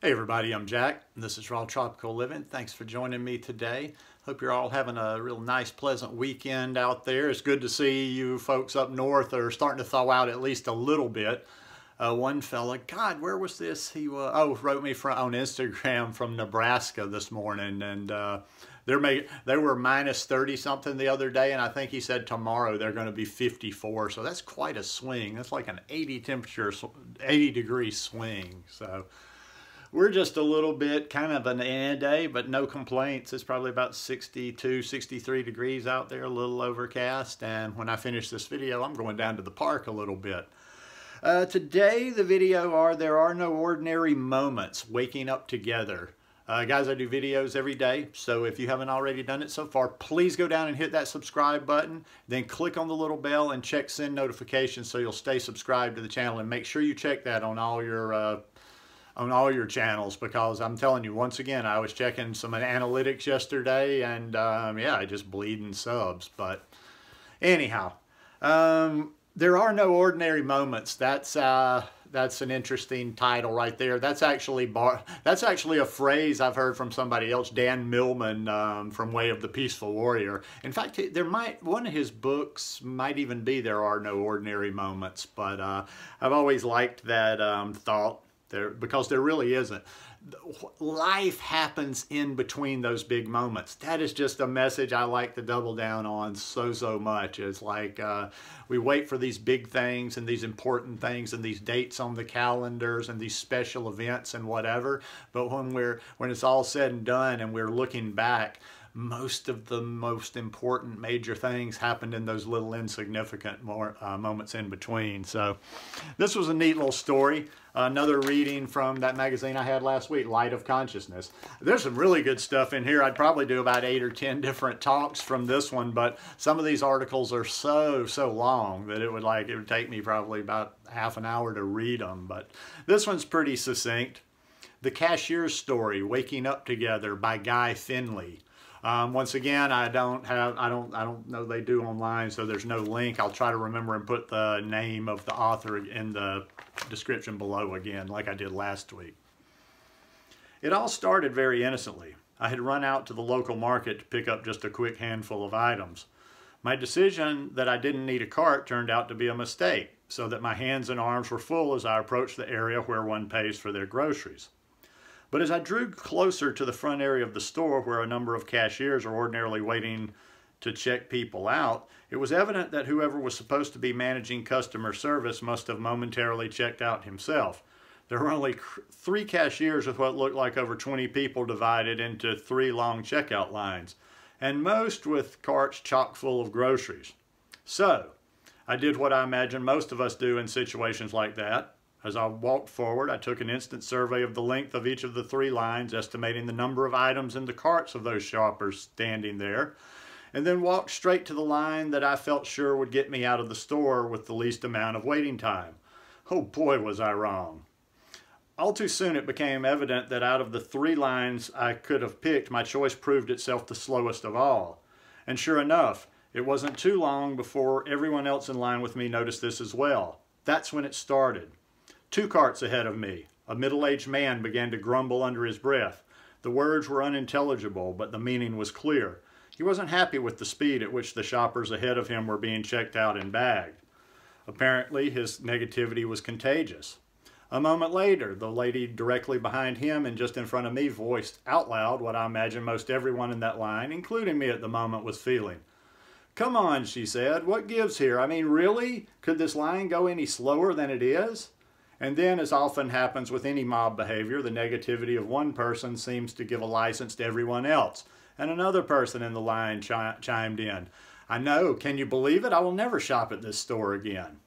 Hey everybody, I'm Jack, and this is Raw Tropical Living. Thanks for joining me today. Hope you're all having a real nice, pleasant weekend out there. It's good to see you folks up north are starting to thaw out at least a little bit. One fella, God, where was this? He wrote me on Instagram from Nebraska this morning, and they were minus 30 something the other day, and I think he said tomorrow they're going to be 54. So that's quite a swing. That's like an 80 degree swing. So we're just a little bit kind of an day, but no complaints. It's probably about 62, 63 degrees out there, a little overcast. And when I finish this video, I'm going down to the park a little bit. Today, the video there are no ordinary moments, waking up together. Guys, I do videos every day, so if you haven't already done it so far, please go down and hit that subscribe button, then click on the little bell and check send notifications so you'll stay subscribed to the channel, and make sure you check that on all your channels, because I'm telling you, once again, I was checking some analytics yesterday, and yeah, I just bleeding subs. But anyhow, there are no ordinary moments. That's an interesting title right there. That's actually a phrase I've heard from somebody else, Dan Millman, from Way of the Peaceful Warrior. In fact, one of his books might even be There Are No Ordinary Moments. But I've always liked that thought. Because there really isn't. Life happens in between those big moments. That is just a message I like to double down on so much. It's like we wait for these big things and these important things and these dates on the calendars and these special events and whatever. But when it's all said and done and we're looking back, most of the most important major things happened in those little insignificant moments in between. So this was a neat little story. Another reading from that magazine I had last week, Light of Consciousness. There's some really good stuff in here. I'd probably do about 8 or 10 different talks from this one, but some of these articles are so long that it would take me probably about half an hour to read them. But this one's pretty succinct. The Cashier Story, Waking Up Together by Guy Finley. Once again, I don't know they do online, so there's no link. I'll try to remember and put the name of the author in the description below again, like I did last week. It all started very innocently. I had run out to the local market to pick up just a quick handful of items. My decision that I didn't need a cart turned out to be a mistake, so that my hands and arms were full as I approached the area where one pays for their groceries. But as I drew closer to the front area of the store, where a number of cashiers are ordinarily waiting to check people out, it was evident that whoever was supposed to be managing customer service must have momentarily checked out himself. There were only 3 cashiers with what looked like over 20 people divided into 3 long checkout lines, and most with carts chock full of groceries. So, I did what I imagine most of us do in situations like that. As I walked forward, I took an instant survey of the length of each of the 3 lines, estimating the number of items in the carts of those shoppers standing there, and then walked straight to the line that I felt sure would get me out of the store with the least amount of waiting time. Oh boy, was I wrong. All too soon it became evident that out of the 3 lines I could have picked, my choice proved itself the slowest of all. And sure enough, it wasn't too long before everyone else in line with me noticed this as well. That's when it started. 2 carts ahead of me, a middle-aged man began to grumble under his breath. The words were unintelligible, but the meaning was clear. He wasn't happy with the speed at which the shoppers ahead of him were being checked out and bagged. Apparently, his negativity was contagious. A moment later, the lady directly behind him and just in front of me voiced out loud what I imagine most everyone in that line, including me at the moment, was feeling. "Come on," she said, "what gives here? I mean, really? Could this line go any slower than it is?" And then, as often happens with any mob behavior, the negativity of one person seems to give a license to everyone else. And another person in the line chimed in. "I know, can you believe it? I will never shop at this store again."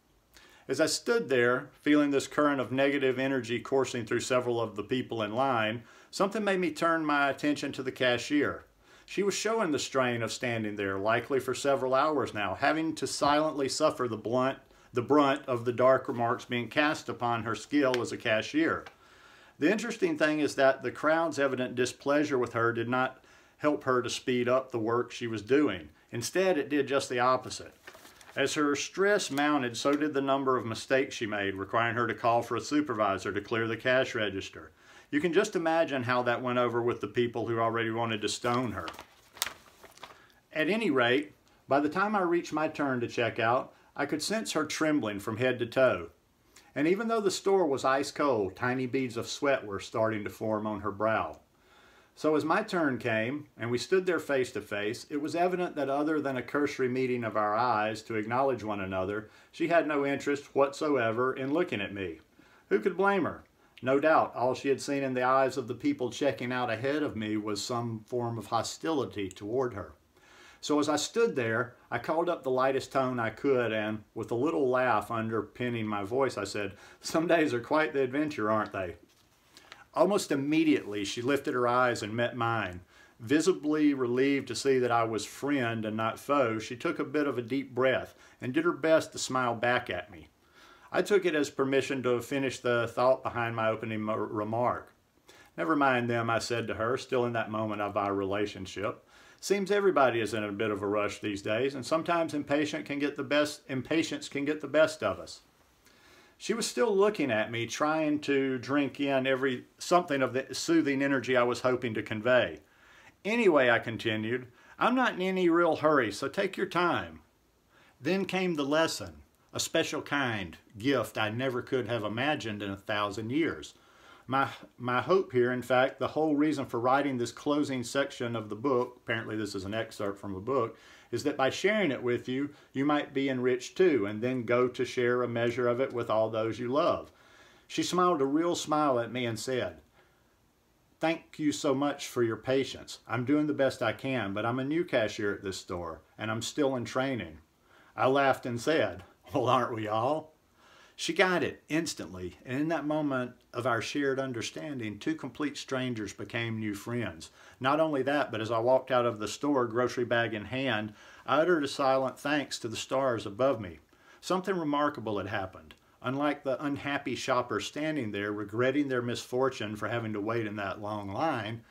As I stood there, feeling this current of negative energy coursing through several of the people in line, something made me turn my attention to the cashier. She was showing the strain of standing there, likely for several hours now, having to silently suffer the brunt of the dark remarks being cast upon her skill as a cashier. The interesting thing is that the crowd's evident displeasure with her did not help her to speed up the work she was doing. Instead, it did just the opposite. As her stress mounted, so did the number of mistakes she made, requiring her to call for a supervisor to clear the cash register. You can just imagine how that went over with the people who already wanted to stone her. At any rate, by the time I reached my turn to check out, I could sense her trembling from head to toe. And even though the store was ice cold, tiny beads of sweat were starting to form on her brow. So as my turn came, and we stood there face to face, it was evident that other than a cursory meeting of our eyes to acknowledge one another, she had no interest whatsoever in looking at me. Who could blame her? No doubt, all she had seen in the eyes of the people checking out ahead of me was some form of hostility toward her. So as I stood there, I called up the lightest tone I could, and with a little laugh underpinning my voice, I said, "Some days are quite the adventure, aren't they?" Almost immediately, she lifted her eyes and met mine. Visibly relieved to see that I was friend and not foe, she took a bit of a deep breath and did her best to smile back at me. I took it as permission to finish the thought behind my opening remark. "Never mind them," I said to her, still in that moment of our relationship. "Seems everybody is in a bit of a rush these days, and sometimes impatience can get the best of us." She was still looking at me, trying to drink in something of the soothing energy I was hoping to convey. "Anyway," I continued, "I'm not in any real hurry, so take your time." Then came the lesson, a special gift I never could have imagined in 1,000 years. My hope here, in fact, the whole reason for writing this closing section of the book, apparently this is an excerpt from a book, is that by sharing it with you, you might be enriched too, and then go to share a measure of it with all those you love. She smiled a real smile at me and said, "Thank you so much for your patience. I'm doing the best I can, but I'm a new cashier at this store, and I'm still in training." I laughed and said, "Well, aren't we all?" She got it instantly, and in that moment of our shared understanding, two complete strangers became new friends. Not only that, but as I walked out of the store, grocery bag in hand, I uttered a silent thanks to the stars above me. Something remarkable had happened. Unlike the unhappy shoppers standing there, regretting their misfortune for having to wait in that long line,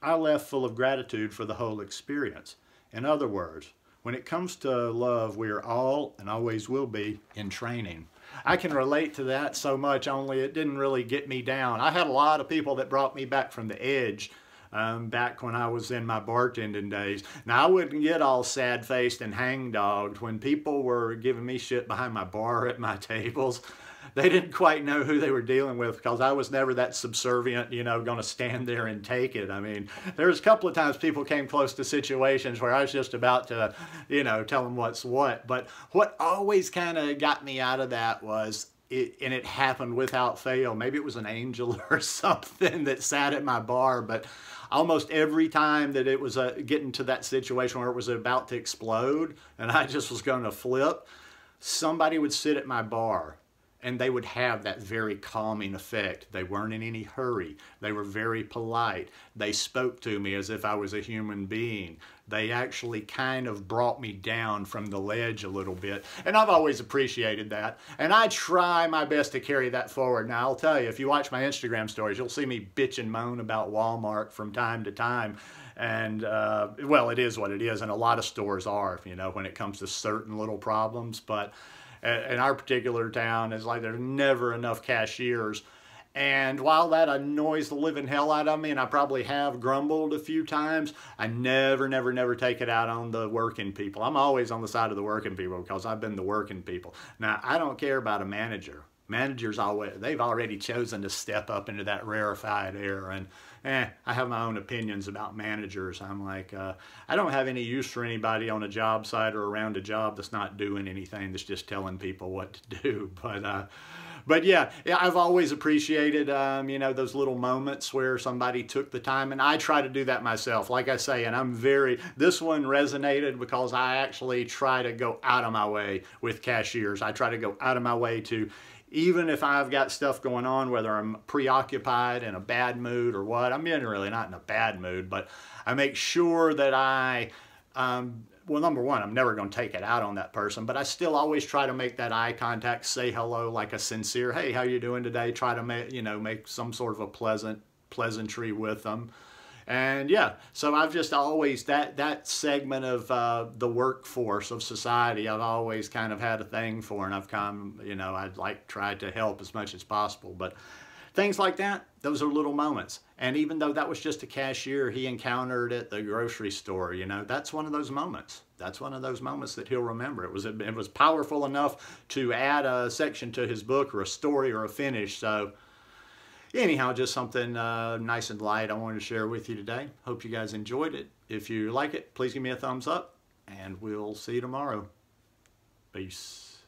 I left full of gratitude for the whole experience. In other words, when it comes to love, we are all, and always will be, in training. I can relate to that so much, only it didn't really get me down. I had a lot of people that brought me back from the edge back when I was in my bartending days. Now, I wouldn't get all sad-faced and hang-dogged when people were giving me shit behind my bar at my tables. They didn't quite know who they were dealing with because I was never that subservient, going to stand there and take it. I mean, there was a couple of times people came close to situations where I was just about to, tell them what's what. But what always kind of got me out of that was, and it happened without fail, maybe it was an angel or something that sat at my bar, but almost every time that it was getting to that situation where it was about to explode and I just was going to flip, somebody would sit at my bar. And they would have that very calming effect. They weren't in any hurry. They were very polite. They spoke to me as if I was a human being. They actually kind of brought me down from the ledge a little bit. And I've always appreciated that. And I try my best to carry that forward. Now, I'll tell you, if you watch my Instagram stories, you'll see me bitch and moan about Walmart from time to time. And, well, it is what it is. And a lot of stores are, when it comes to certain little problems. But in our particular town, it's like there's never enough cashiers. And while that annoys the living hell out of me, and I probably have grumbled a few times, I never take it out on the working people. I'm always on the side of the working people because I've been the working people. Now, I don't care about a manager. Managers they've already chosen to step up into that rarefied air, and I have my own opinions about managers. I'm like, I don't have any use for anybody on a job site or around a job that's not doing anything, that's just telling people what to do. But yeah, I've always appreciated, those little moments where somebody took the time, and I try to do that myself. Like I say, and this one resonated because I actually try to go out of my way with cashiers. I try to go out of my way to, even if I've got stuff going on, whether I'm preoccupied, in a bad mood or what, I'm really not in a bad mood, but I make sure that well, number one, I'm never going to take it out on that person, but I still always try to make that eye contact, say hello, like a sincere, "Hey, how you doing today?" Try to make some sort of a pleasantry with them. And yeah, so I've just always, that segment of the workforce of society, I've always kind of had a thing for, and I've come, you know, I'd like tried to help as much as possible. But things like that, those are little moments. And even though that was just a cashier he encountered at the grocery store, you know, that's one of those moments. That's one of those moments that he'll remember. It was powerful enough to add a section to his book, or a story, or a finish. So anyhow, just something nice and light I wanted to share with you today. Hope you guys enjoyed it. If you like it, please give me a thumbs up, and we'll see you tomorrow. Peace.